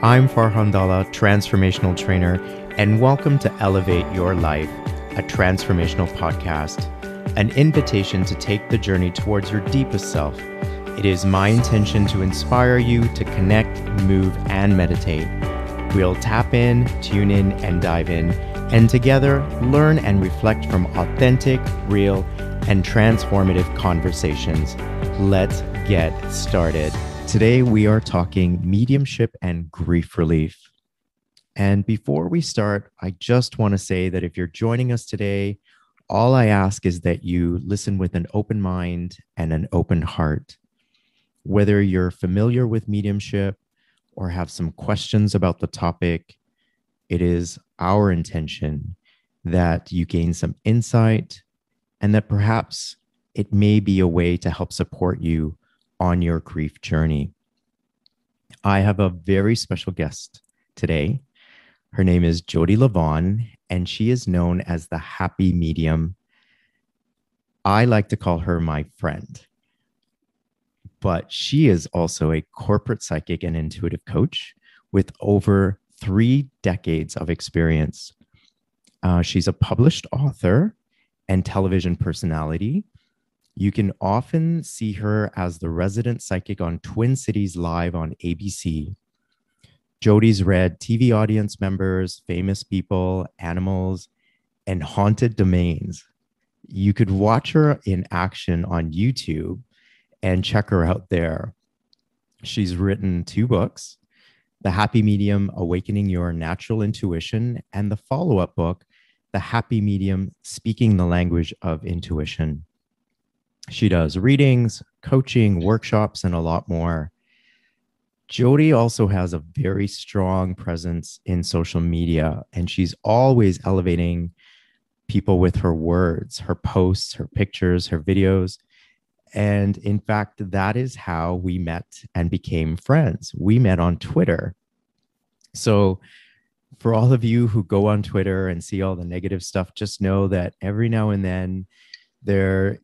I'm Farhan Dalla, transformational trainer, and welcome to Elevate Your Life, a transformational podcast, an invitation to take the journey towards your deepest self. It is my intention to inspire you to connect, move, and meditate. We'll tap in, tune in, and dive in, and together learn and reflect from authentic, real, and transformative conversations. Let's get started. Today, we are talking mediumship and grief relief. And before we start, I just want to say that if you're joining us today, all I ask is that you listen with an open mind and an open heart. Whether you're familiar with mediumship or have some questions about the topic, it is our intention that you gain some insight and that perhaps it may be a way to help support you on your grief journey. I have a very special guest today. Her name is Jody Levon, and she is known as the Happy Medium. I like to call her my friend, but she is also a corporate psychic and intuitive coach with over 3 decades of experience. She's a published author and television personality. You can often see her as the resident psychic on Twin Cities Live on ABC. Jody's read TV audience members, famous people, animals, and haunted domains. You could watch her in action on YouTube and check her out there. She's written 2 books, The Happy Medium, Awakening Your Natural Intuition, and the follow-up book, The Happy Medium, Speaking the Language of Intuition. She does readings, coaching, workshops, and a lot more. Jody also has a very strong presence in social media, and she's always elevating people with her words, her posts, her pictures, her videos. And in fact, that is how we met and became friends. We met on Twitter. So for all of you who go on Twitter and see all the negative stuff, just know that every now and then there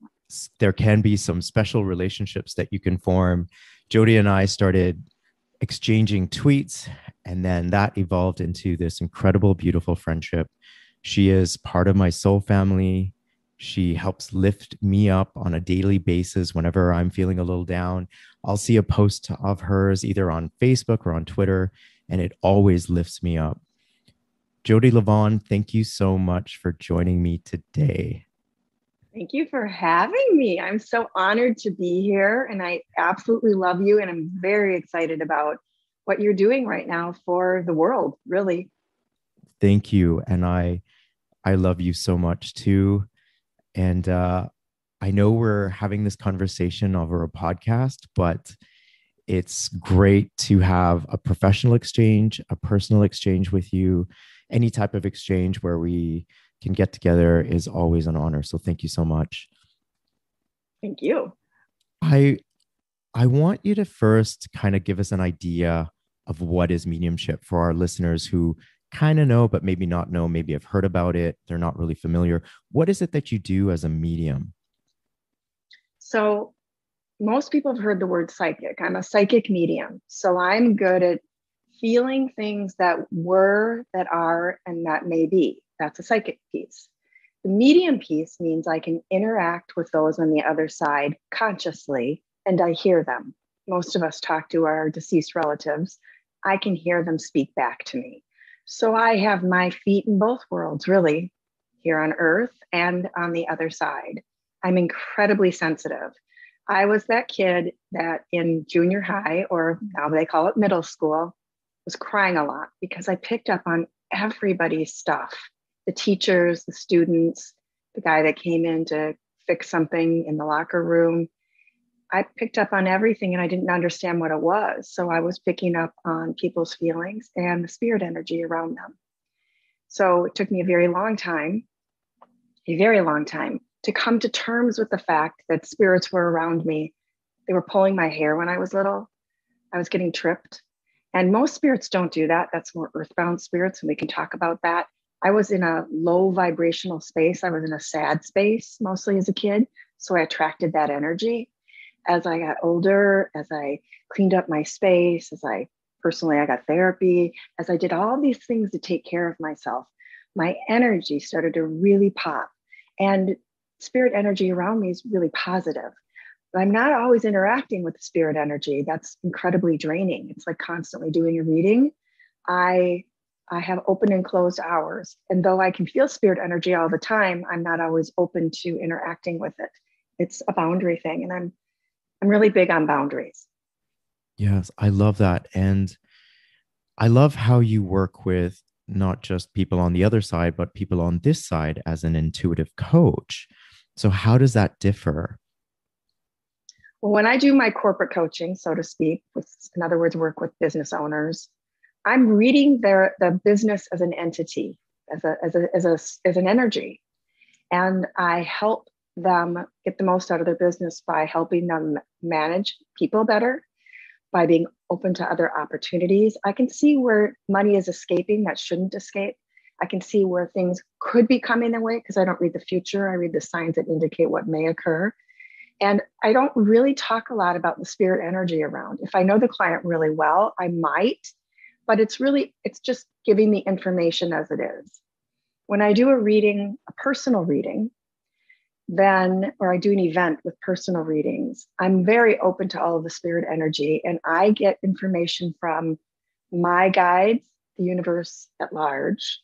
can be some special relationships that you can form. Jody and I started exchanging tweets, and then that evolved into this incredible, beautiful friendship. She is part of my soul family. She helps lift me up on a daily basis whenever I'm feeling a little down. I'll see a post of hers either on Facebook or on Twitter, and it always lifts me up. Jody Levon, thank you so much for joining me today. Thank you for having me. I'm so honored to be here, and I absolutely love you, and I'm very excited about what you're doing right now for the world, really. Thank you. And I love you so much too. And I know we're having this conversation over a podcast, but it's great to have a professional exchange, a personal exchange with you. Any type of exchange where we can get together is always an honor. So thank you so much. Thank you. I want you to first kind of give us an idea of what is mediumship for our listeners who kind of know, but maybe not know, maybe have heard about it. They're not really familiar. What is it that you do as a medium? So most people have heard the word psychic. I'm a psychic medium. So I'm good at feeling things that were, that are, and that may be. That's a psychic piece. The medium piece means I can interact with those on the other side consciously, and I hear them. Most of us talk to our deceased relatives. I can hear them speak back to me. So I have my feet in both worlds, really, here on Earth and on the other side. I'm incredibly sensitive. I was that kid that in junior high, or now they call it middle school, was crying a lot because I picked up on everybody's stuff. The teachers, the students, the guy that came in to fix something in the locker room. I picked up on everything and I didn't understand what it was. So I was picking up on people's feelings and the spirit energy around them. So it took me a very long time to come to terms with the fact that spirits were around me. They were pulling my hair when I was little. I was getting tripped. And most spirits don't do that. That's more earthbound spirits, and we can talk about that. I was in a low vibrational space. I was in a sad space, mostly as a kid. So I attracted that energy. As I got older, as I cleaned up my space, as I personally, I got therapy. As I did all these things to take care of myself, my energy started to really pop. And spirit energy around me is really positive. But I'm not always interacting with the spirit energy. That's incredibly draining. It's like constantly doing a reading. I I have open and closed hours. And though I can feel spirit energy all the time, I'm not always open to interacting with it. It's a boundary thing. And I'm really big on boundaries. Yes, I love that. And I love how you work with not just people on the other side, but people on this side as an intuitive coach. So, how does that differ? Well, when I do my corporate coaching, so to speak, with, in other words, work with business owners, I'm reading the business as an entity, as an energy. And I help them get the most out of their business by helping them manage people better, by being open to other opportunities. I can see where money is escaping that shouldn't escape. I can see where things could be coming their way because I don't read the future. I read the signs that indicate what may occur. And I don't really talk a lot about the spirit energy around. If I know the client really well, I might, but it's just giving the information as it is. When I do a reading, a personal reading, or I do an event with personal readings, I'm very open to all of the spirit energy, and I get information from my guides, the universe at large,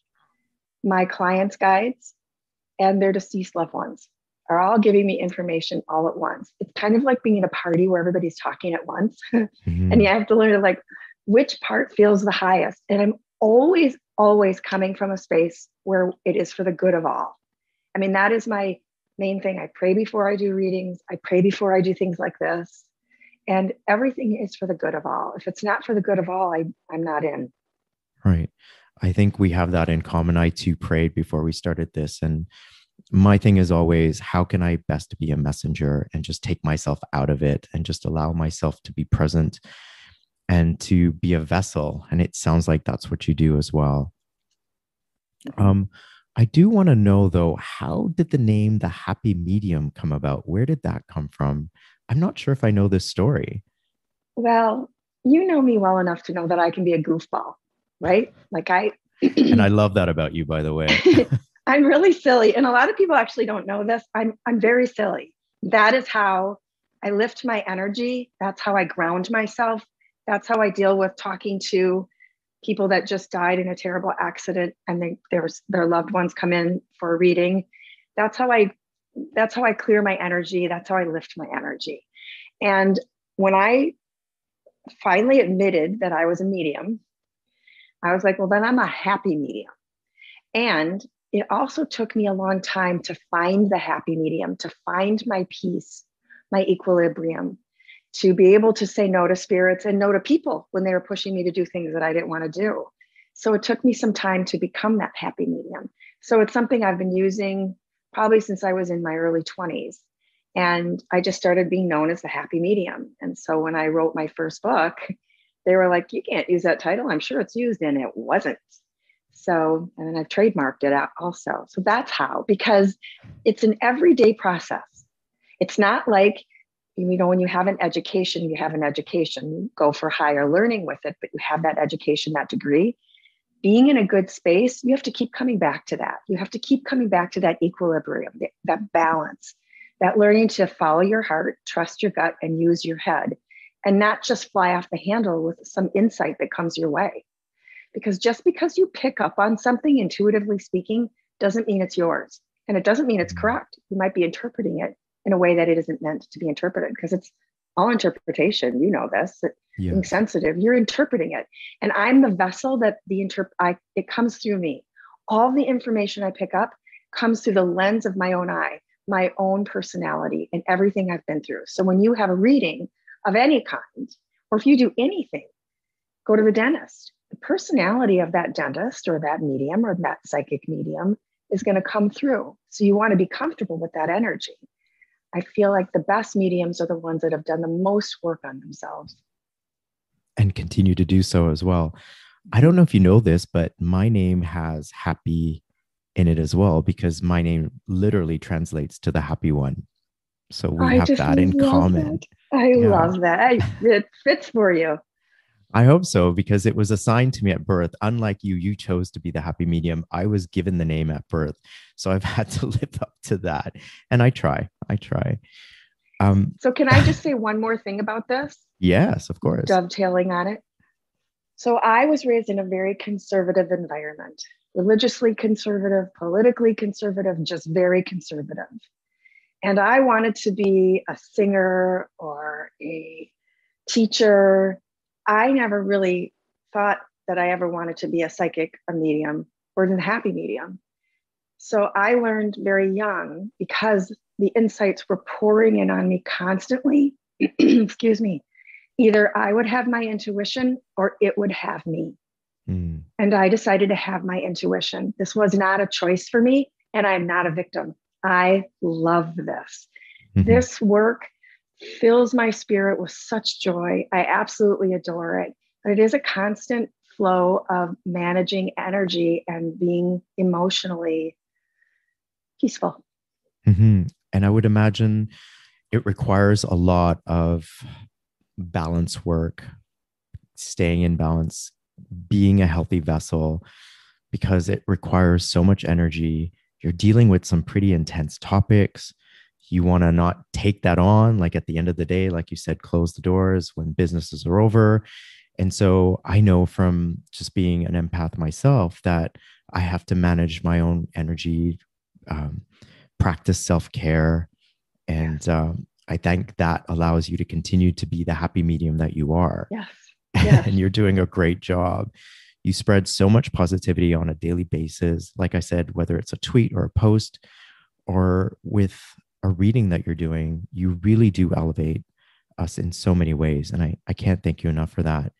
my clients' guides, and their deceased loved ones are all giving me information all at once. It's kind of like being at a party where everybody's talking at once. And you have to learn like which part feels the highest. And I'm always, always coming from a space where it is for the good of all. I mean, that is my main thing. I pray before I do readings. I pray before I do things like this. And everything is for the good of all. If it's not for the good of all, I'm not in. Right. I think we have that in common. I too prayed before we started this. And my thing is always, how can I best be a messenger and just take myself out of it and just allow myself to be present and to be a vessel? And it sounds like that's what you do as well. I do want to know though, how did the name The Happy Medium come about? Where did that come from? I'm not sure if I know this story. Well, you know me well enough to know that I can be a goofball, right? And I love that about you, by the way. I'm really silly. And a lot of people actually don't know this. I'm very silly. That is how I lift my energy. That's how I ground myself. That's how I deal with talking to people that just died in a terrible accident and their loved ones come in for a reading. That's how I clear my energy. That's how I lift my energy. And when I finally admitted that I was a medium, I was like, well, then I'm a happy medium. And it also took me a long time to find the happy medium, to find my peace, my equilibrium, to be able to say no to spirits and no to people when they were pushing me to do things that I didn't want to do. So it took me some time to become that happy medium. So it's something I've been using probably since I was in my early 20s. And I just started being known as the happy medium. And so when I wrote my first book, they were like, you can't use that title. I'm sure it's used, and it wasn't. So, and then I've trademarked it out also. So that's how, because it's an everyday process. It's not like, when you have an education, you have an education, you go for higher learning with it, but you have that education, that degree. Being in a good space, you have to keep coming back to that. You have to keep coming back to that equilibrium, that balance, that learning to follow your heart, trust your gut, and use your head, and not just fly off the handle with some insight that comes your way. Because just because you pick up on something, intuitively speaking, doesn't mean it's yours. And it doesn't mean it's correct. You might be interpreting it in a way that it isn't meant to be interpreted, because it's all interpretation. You know this, Yes. Being sensitive, you're interpreting it. And I'm the vessel that it comes through me. All the information I pick up comes through the lens of my own eye, my own personality, and everything I've been through. So when you have a reading of any kind, or if you do anything, go to the dentist. The personality of that dentist or that medium or that psychic medium is going to come through. So you want to be comfortable with that energy. I feel like the best mediums are the ones that have done the most work on themselves. And continue to do so as well. I don't know if you know this, but my name has happy in it as well, because my name literally translates to the happy one. So we have that in common. I love that. It fits for you. I hope so, because it was assigned to me at birth. Unlike you, you chose to be the happy medium. I was given the name at birth. So I've had to live up to that. And I try. I try. Um, So, can I just say one more thing about this, yes, of course. dovetailing on it? So, I was raised in a very conservative environment, religiously conservative, politically conservative, just very conservative. And I wanted to be a singer or a teacher. I never really thought that I ever wanted to be a psychic, a medium, or the happy medium. So I learned very young because the insights were pouring in on me constantly. Excuse me. Either I would have my intuition or it would have me. Mm. And I decided to have my intuition. This was not a choice for me, and I'm not a victim. I love this. Mm-hmm. This work fills my spirit with such joy. I absolutely adore it. But it is a constant flow of managing energy and being emotionally peaceful. Mm-hmm. And I would imagine it requires a lot of balance work, staying in balance, being a healthy vessel, because it requires so much energy. You're dealing with some pretty intense topics. You want to not take that on. Like at the end of the day, like you said, close the doors when businesses are over. And so I know from just being an empath myself that I have to manage my own energy, um, practice self care. Yes. And I think that allows you to continue to be the happy medium that you are. Yes. And Yes. you're doing a great job. You spread so much positivity on a daily basis. Like I said, whether it's a tweet or a post or with a reading that you're doing, you really do elevate us in so many ways. And I can't thank you enough for that.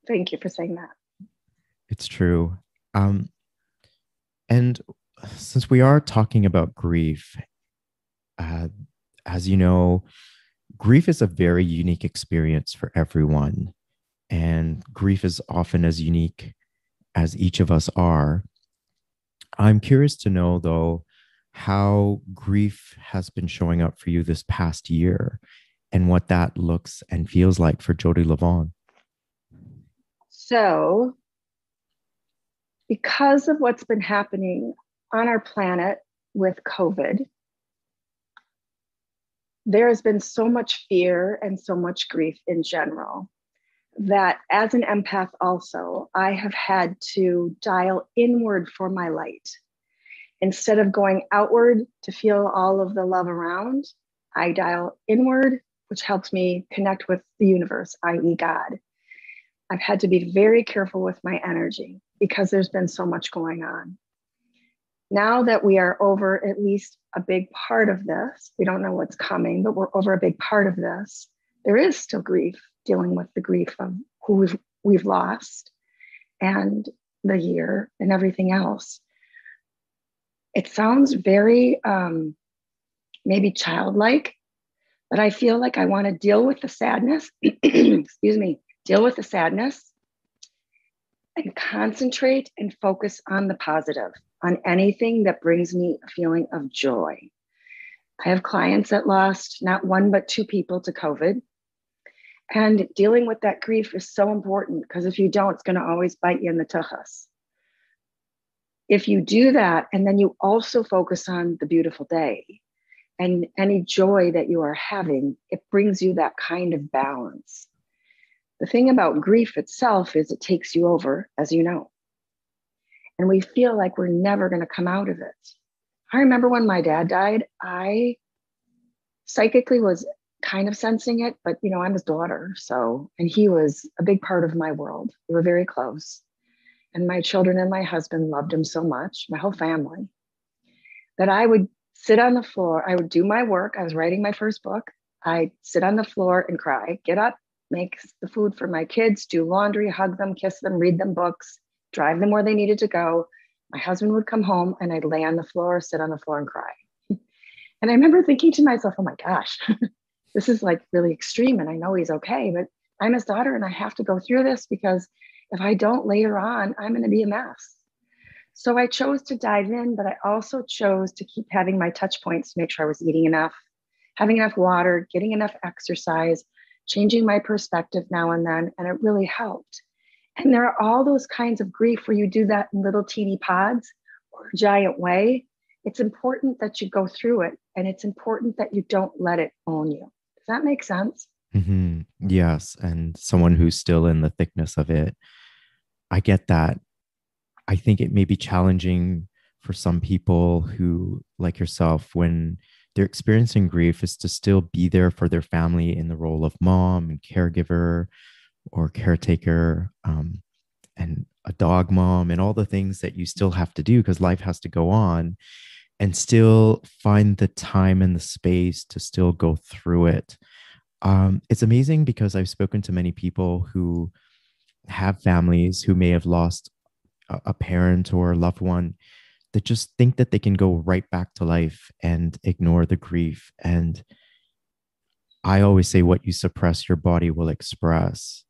Thank you for saying that. It's true. Um, and since we are talking about grief, uh, as you know, grief is a very unique experience for everyone. And grief is often as unique as each of us are. I'm curious to know, though, how grief has been showing up for you this past year and what that looks and feels like for Jody Levon. So, because of what's been happening on our planet with COVID, there has been so much fear and so much grief in general that as an empath, also, I have had to dial inward for my light. Instead of going outward to feel all of the love around, I dial inward, which helps me connect with the universe, i.e., God. I've had to be very careful with my energy because there's been so much going on. Now that we are over at least a big part of this, we don't know what's coming, but we're over a big part of this. There is still grief, dealing with the grief of who we've lost and the year and everything else. It sounds very maybe childlike, but I feel like I want to deal with the sadness, excuse me, deal with the sadness and concentrate and focus on the positive, on anything that brings me a feeling of joy. I have clients that lost not one, but two people to COVID. And dealing with that grief is so important because if you don't, it's going to always bite you in the tuchus. If you do that, and then you also focus on the beautiful day and any joy that you are having, it brings you that kind of balance. The thing about grief itself is it takes you over, as you know, and we feel like we're never going to come out of it. I remember when my dad died, I psychically was kind of sensing it, but I'm his daughter. So, and he was a big part of my world. We were very close. And my children and my husband loved him so much, my whole family, that I would sit on the floor. I would do my work. I was writing my first book. I'd sit on the floor and cry, get up, make the food for my kids, do laundry, hug them, kiss them, read them books, drive them where they needed to go. My husband would come home and I'd lay on the floor, sit on the floor and cry. And I remember thinking to myself, oh my gosh, this is like really extreme. And I know he's okay, but I'm his daughter and I have to go through this because if I don't later on, I'm going to be a mess. So I chose to dive in, but I also chose to keep having my touch points to make sure I was eating enough, having enough water, getting enough exercise, changing my perspective now and then, and it really helped. And there are all those kinds of grief where you do that in little teeny pods or a giant way. It's important that you go through it, and it's important that you don't let it own you. Does that make sense? Yes. And someone who's still in the thickness of it, I get that. I think it may be challenging for some people who, like yourself, when they're experiencing grief, is to still be there for their family in the role of mom and caregiver or caretaker, and a dog mom, and all the things that you still have to do because life has to go on, and still find the time and the space to still go through it. It's amazing because I've spoken to many people who have families who may have lost a parent or a loved one that just think that they can go right back to life and ignore the grief. And I always say, what you suppress, your body will express.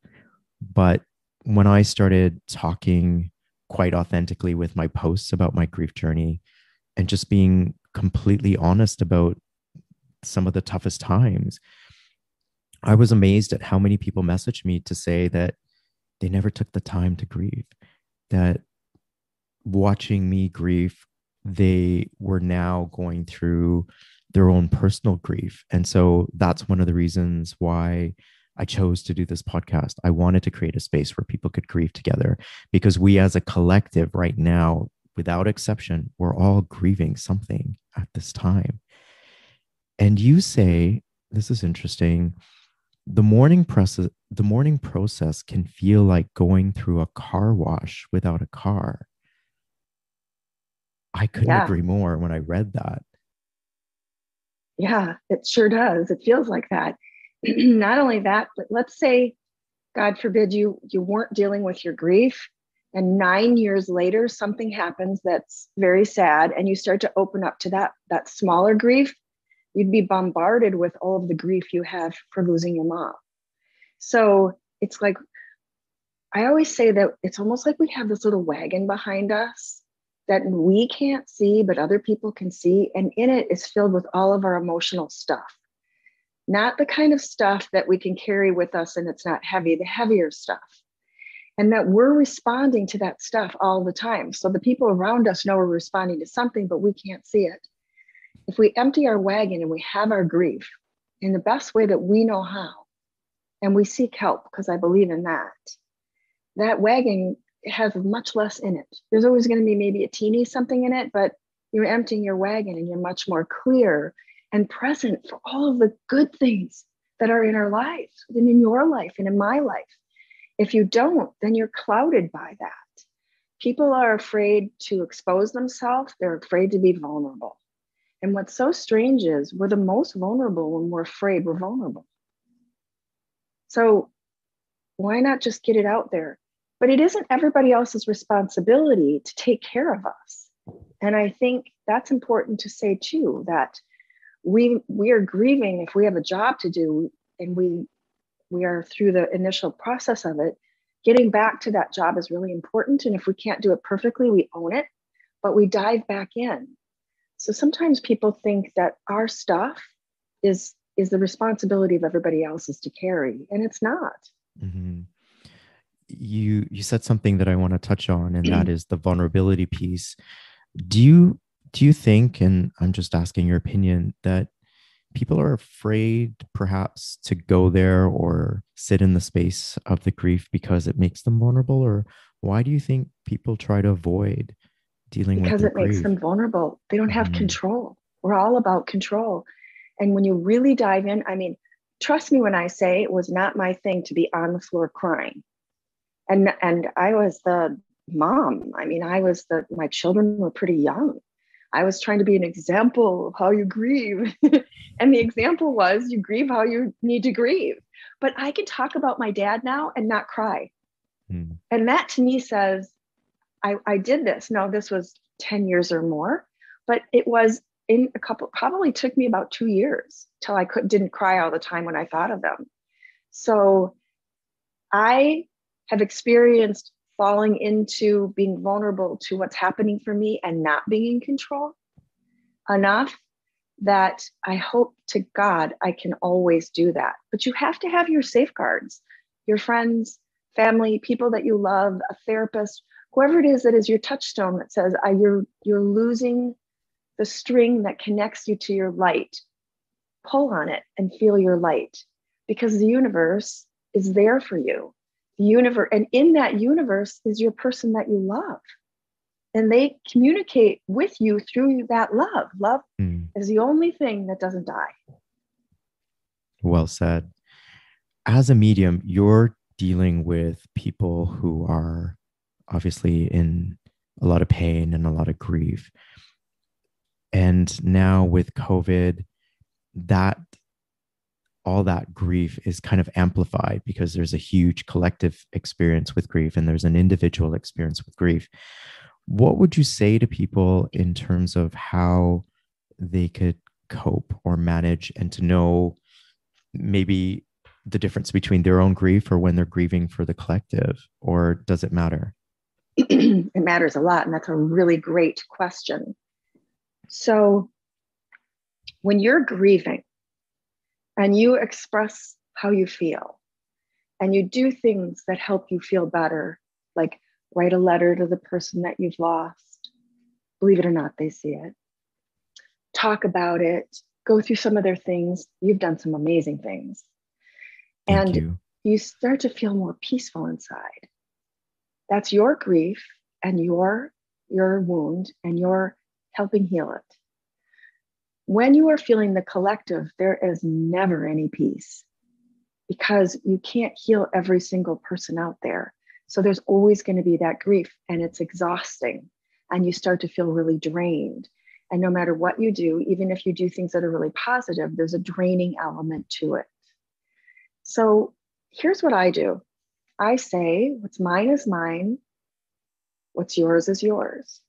But when I started talking quite authentically with my posts about my grief journey and just being completely honest about some of the toughest times, I was amazed at how many people messaged me to say that they never took the time to grieve, that watching me grieve, they were now going through their own personal grief. And so that's one of the reasons why I chose to do this podcast. I wanted to create a space where people could grieve together because we as a collective right now, without exception, we're all grieving something at this time. And you say, this is interesting, the mourning process can feel like going through a car wash without a car. I couldn't Yeah. agree more when I read that. Yeah, it sure does. It feels like that. Not only that, but let's say, God forbid, you weren't dealing with your grief, and 9 years later something happens that's very sad, and you start to open up to that smaller grief. You'd be bombarded with all of the grief you have for losing your mom. So it's like, I always say that it's almost like we have this little wagon behind us that we can't see, but other people can see. And in it is filled with all of our emotional stuff, not the kind of stuff that we can carry with us and it's not heavy, the heavier stuff. And that we're responding to that stuff all the time. So the people around us know we're responding to something, but we can't see it. If we empty our wagon and we have our grief in the best way that we know how, and we seek help, because I believe in that, that wagon has much less in it. There's always going to be maybe a teeny something in it, but you're emptying your wagon and you're much more clear and present for all of the good things that are in our lives and in your life and in my life. If you don't, then you're clouded by that. People are afraid to expose themselves. They're afraid to be vulnerable. And what's so strange is we're the most vulnerable when we're afraid we're vulnerable. So why not just get it out there? But it isn't everybody else's responsibility to take care of us. And I think that's important to say too, that we are grieving if we have a job to do and we are through the initial process of it. Getting back to that job is really important. And if we can't do it perfectly, we own it, but we dive back in. So sometimes people think that our stuff is the responsibility of everybody else's to carry, and it's not. Mm-hmm. You said something that I want to touch on, and that is the vulnerability piece. Do you think, and I'm just asking your opinion, that people are afraid perhaps to go there or sit in the space of the grief because it makes them vulnerable? Or why do you think people try to avoid dealing with Because their it makes grief? them vulnerable. They don't have Mm-hmm. control. We're all about control. And when you really dive in, I mean, trust me when I say it was not my thing to be on the floor crying. And I was the mom. I mean, my children were pretty young. I was trying to be an example of how you grieve. And the example was you grieve how you need to grieve. But I can talk about my dad now and not cry. Mm-hmm. And that to me says, I did this. No, this was 10 years or more, but it was in probably took me about 2 years till I didn't cry all the time when I thought of them. So I have experienced falling into being vulnerable to what's happening for me and not being in control enough that I hope to God I can always do that. But you have to have your safeguards, your friends, family, people that you love, a therapist, whoever it is that is your touchstone that says, you're losing the string that connects you to your light. Pull on it and feel your light, because the universe is there for you. The universe, and in that universe is your person that you love. And they communicate with you through that love. Love is the only thing that doesn't die. Well said. As a medium, you're dealing with people who are obviously in a lot of pain and a lot of grief. And now with COVID, that all that grief is kind of amplified because there's a huge collective experience with grief and there's an individual experience with grief. What would you say to people in terms of how they could cope or manage, and to know maybe the difference between their own grief or when they're grieving for the collective, or does it matter? It matters a lot. And that's a really great question. So when you're grieving and you express how you feel and you do things that help you feel better, like write a letter to the person that you've lost, believe it or not, they see it. Talk about it, go through some of their things. You've done some amazing things. And you start to feel more peaceful inside. That's your grief and your wound, and you're helping heal it. When you are feeling the collective, there is never any peace, because you can't heal every single person out there. So there's always going to be that grief, and it's exhausting, and you start to feel really drained. And no matter what you do, even if you do things that are really positive, there's a draining element to it. So here's what I do. I say, what's mine is mine. What's yours is yours.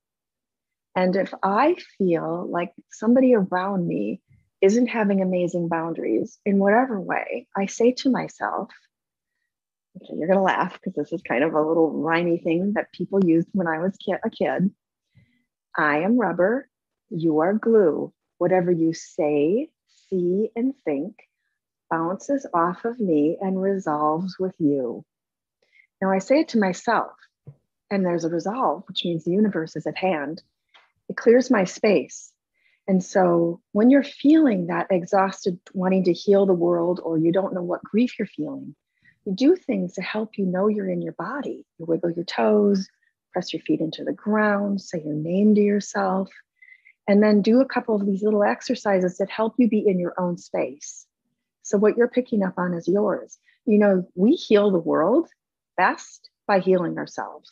And if I feel like somebody around me isn't having amazing boundaries in whatever way, I say to myself, okay, you're going to laugh because this is kind of a little rhymey thing that people used when I was a kid. I am rubber, you are glue. Whatever you say, see, and think bounces off of me and resolves with you. Now I say it to myself, and there's a resolve, which means the universe is at hand. It clears my space. And so when you're feeling that exhausted, wanting to heal the world, or you don't know what grief you're feeling, you do things to help you know you're in your body. You wiggle your toes, press your feet into the ground, say your name to yourself, and then do a couple of these little exercises that help you be in your own space. So what you're picking up on is yours. You know, we heal the world best by healing ourselves.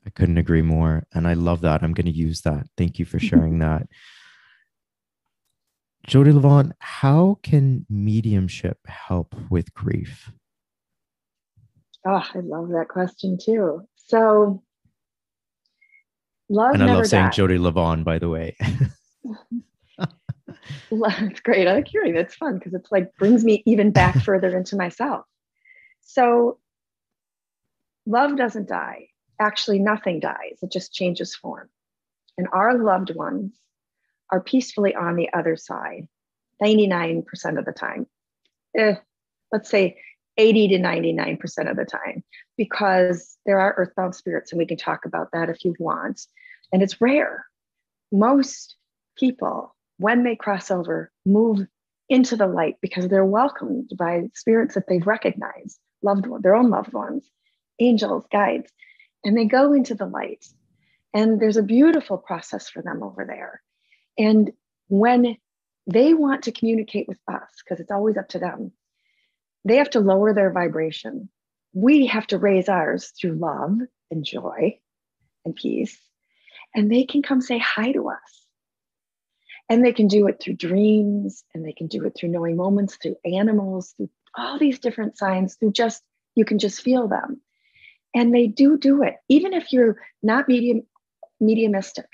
I couldn't agree more. And I love that. I'm going to use that. Thank you for sharing that. Jody Levant, how can mediumship help with grief? Oh, I love that question too. So love and I never love saying dies. Jody Levant, by the way. It's great. I like hearing it. It's fun because it's like brings me even back further into myself. So love doesn't die. Actually, nothing dies. It just changes form. And our loved ones are peacefully on the other side 99% of the time. Let's say 80 to 99% of the time, because there are earthbound spirits, and we can talk about that if you want. And it's rare. Most people, when they cross over, move into the light because they're welcomed by spirits that they've recognized, their own loved ones, angels, guides, and they go into the light. And there's a beautiful process for them over there. And when they want to communicate with us, because it's always up to them, they have to lower their vibration. We have to raise ours through love and joy and peace. And they can come say hi to us. And they can do it through dreams, and they can do it through knowing moments, through animals, through all these different signs, through just, you can just feel them. And they do it. Even if you're not mediumistic,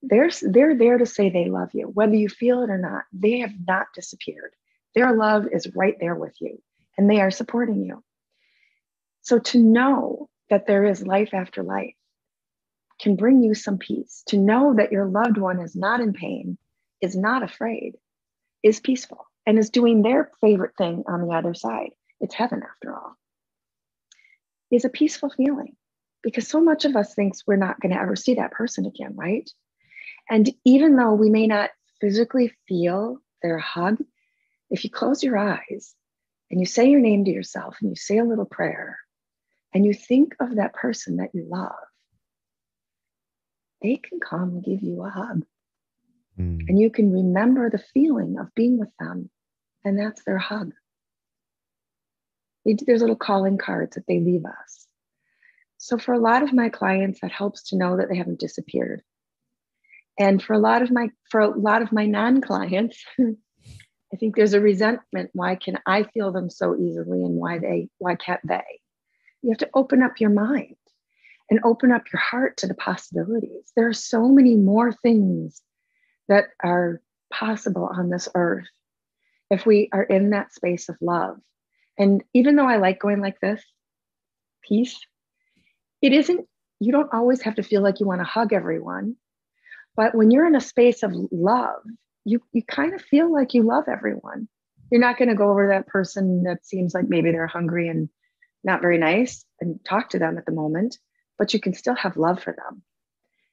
they're there to say they love you. Whether you feel it or not, they have not disappeared. Their love is right there with you, and they are supporting you. So to know that there is life after life, can bring you some peace. To know that your loved one is not in pain, is not afraid, is peaceful, and is doing their favorite thing on the other side. It's heaven after all. Is a peaceful feeling, because so much of us thinks we're not going to ever see that person again, right? And even though we may not physically feel their hug, if you close your eyes and you say your name to yourself and you say a little prayer and you think of that person that you love, they can come and give you a hug. And you can remember the feeling of being with them, and that's their hug. There's little calling cards that they leave us. So for a lot of my clients, that helps to know that they haven't disappeared. And for a lot of my non-clients, I think there's a resentment. Why can I feel them so easily, and why can't they? You have to open up your mind and open up your heart to the possibilities. There are so many more things that are possible on this earth if we are in that space of love. And even though I like going like this, peace, you don't always have to feel like you want to hug everyone. But when you're in a space of love, you kind of feel like you love everyone. You're not going to go over to that person that seems like maybe they're hungry and not very nice and talk to them at the moment, but you can still have love for them.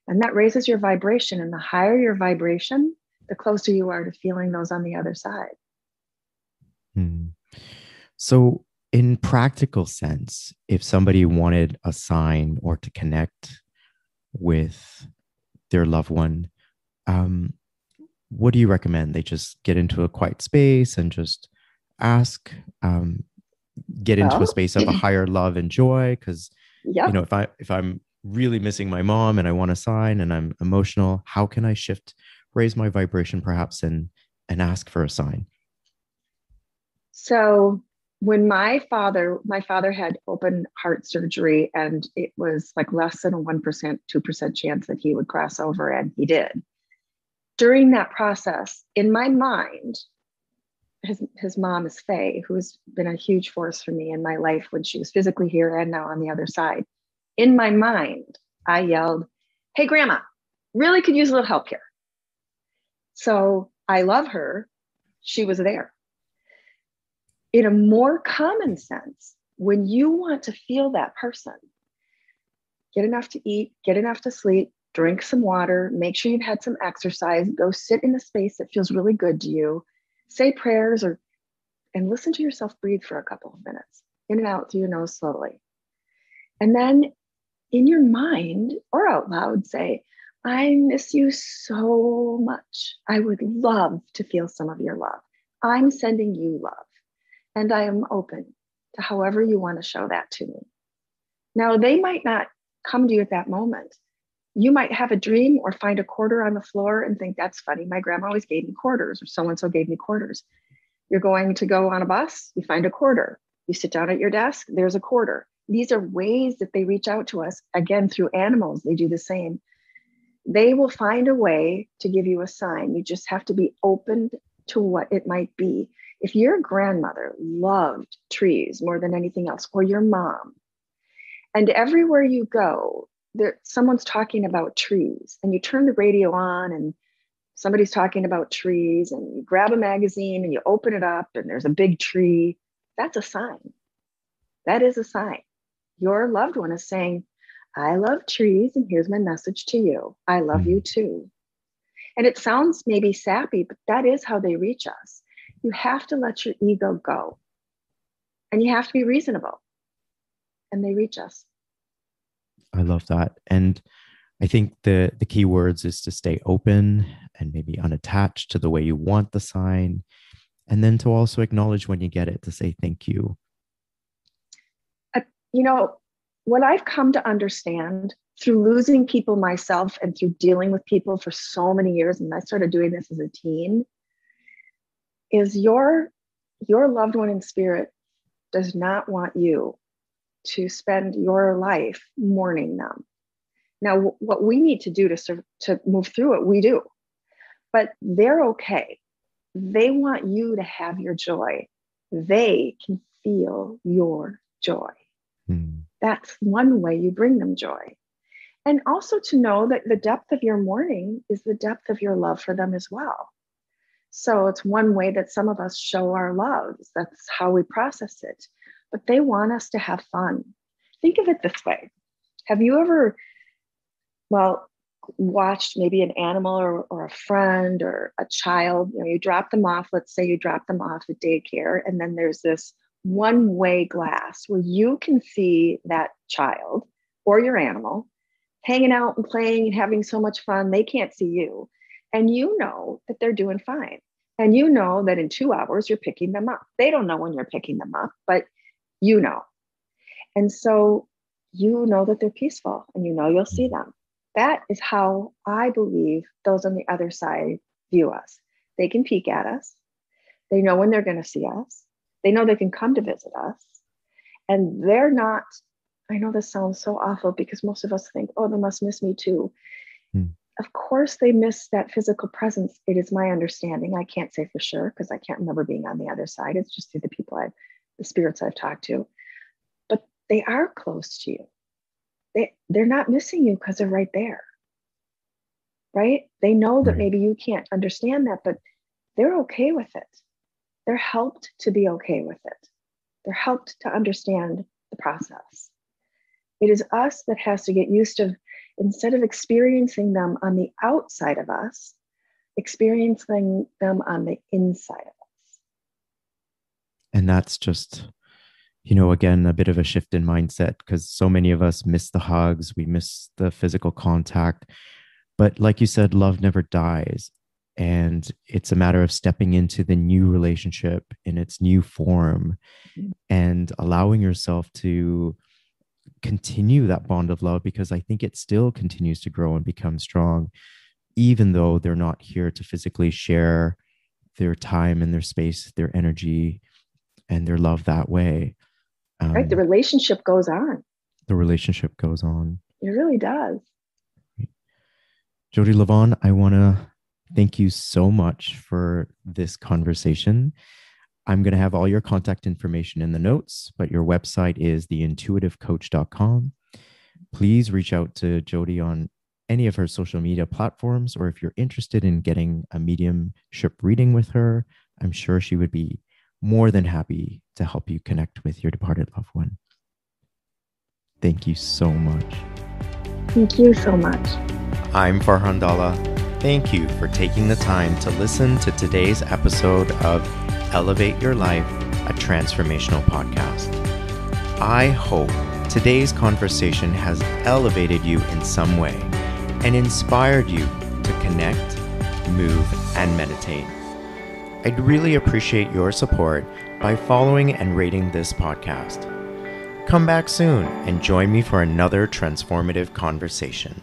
And that raises your vibration. And the higher your vibration, the closer you are to feeling those on the other side. So in practical sense, if somebody wanted a sign or to connect with their loved one, what do you recommend? They just get into a quiet space and just ask, get into a space of a higher love and joy? Because, you know, if I'm really missing my mom and I want a sign and I'm emotional, how can I raise my vibration perhaps and ask for a sign? So when my father had open heart surgery, and it was like less than a 1%, 2% chance that he would cross over, and he did. During that process, in my mind, his mom is Faye, who's been a huge force for me in my life when she was physically here and now on the other side. In my mind, I yelled, "Hey, Grandma, really could use a little help here." So I love her. She was there. In a more common sense, when you want to feel that person, get enough to eat, get enough to sleep, drink some water, make sure you've had some exercise, go sit in a space that feels really good to you, say prayers, and listen to yourself breathe for a couple of minutes, in and out through your nose slowly. And then in your mind or out loud say, "I miss you so much. I would love to feel some of your love. I'm sending you love. And I am open to however you want to show that to me." Now, they might not come to you at that moment. You might have a dream or find a quarter on the floor and think, "That's funny. My grandma always gave me quarters," or so-and-so gave me quarters. You're going to go on a bus, you find a quarter. You sit down at your desk, there's a quarter. These are ways that they reach out to us. Again, through animals, they do the same. They will find a way to give you a sign. You just have to be open to what it might be. If your grandmother loved trees more than anything else, or your mom, and everywhere you go, someone's talking about trees, and you turn the radio on and somebody's talking about trees, and you grab a magazine and you open it up and there's a big tree, that's a sign. That is a sign. Your loved one is saying, "I love trees, and here's my message to you. I love you too." And it sounds maybe sappy, but that is how they reach us. You have to let your ego go, and you have to be reasonable, and they reach us. I love that. And I think the key words is to stay open and maybe unattached to the way you want the sign. And then to also acknowledge when you get it, to say thank you. You know, what I've come to understand through losing people myself and through dealing with people for so many years, and I started doing this as a teen, is your loved one in spirit does not want you to spend your life mourning them. Now, what we need to do to move through it, we do. But they're okay. They want you to have your joy. They can feel your joy. That's one way you bring them joy. And also to know that the depth of your mourning is the depth of your love for them as well. So it's one way that some of us show our loves. That's how we process it. But they want us to have fun. Think of it this way. Have you ever, well, watched maybe an animal or a friend or a child? You drop them off. Let's say you drop them off at daycare, and then there's this one-way glass where you can see that child or your animal hanging out and playing and having so much fun. They can't see you. And you know that they're doing fine. And you know that in 2 hours, you're picking them up. They don't know when you're picking them up, but you know. And so you know that they're peaceful and you know you'll see them. That is how I believe those on the other side view us. They can peek at us. They know when they're going to see us. They know they can come to visit us. And they're not, I know this sounds so awful because most of us think, oh, they must miss me too. Of course, they miss that physical presence. It is my understanding. I can't say for sure because I can't remember being on the other side. It's just through the spirits I've talked to. But they are close to you. They're not missing you because they're right there. Right? They know that maybe you can't understand that, but they're okay with it. They're helped to be okay with it. They're helped to understand the process. It is us that has to get used to, instead of experiencing them on the outside of us, experiencing them on the inside of us. And that's just, again, a bit of a shift in mindset because so many of us miss the hugs, we miss the physical contact. But like you said, love never dies. And it's a matter of stepping into the new relationship in its new form and allowing yourself to continue that bond of love, because I think it still continues to grow and become strong, even though they're not here to physically share their time and their space, their energy and their love that way. Right. The relationship goes on. The relationship goes on. It really does. Jody Levon, I want to thank you so much for this conversation. I'm going to have all your contact information in the notes, but your website is theintuitivecoach.com. Please reach out to Jody on any of her social media platforms, or if you're interested in getting a mediumship reading with her, I'm sure she would be more than happy to help you connect with your departed loved one. Thank you so much. Thank you so much. I'm Farhan Dalla. Thank you for taking the time to listen to today's episode of Elevate Your Life, a transformational podcast. I hope today's conversation has elevated you in some way and inspired you to connect, move, and meditate. I'd really appreciate your support by following and rating this podcast. Come back soon and join me for another transformative conversation.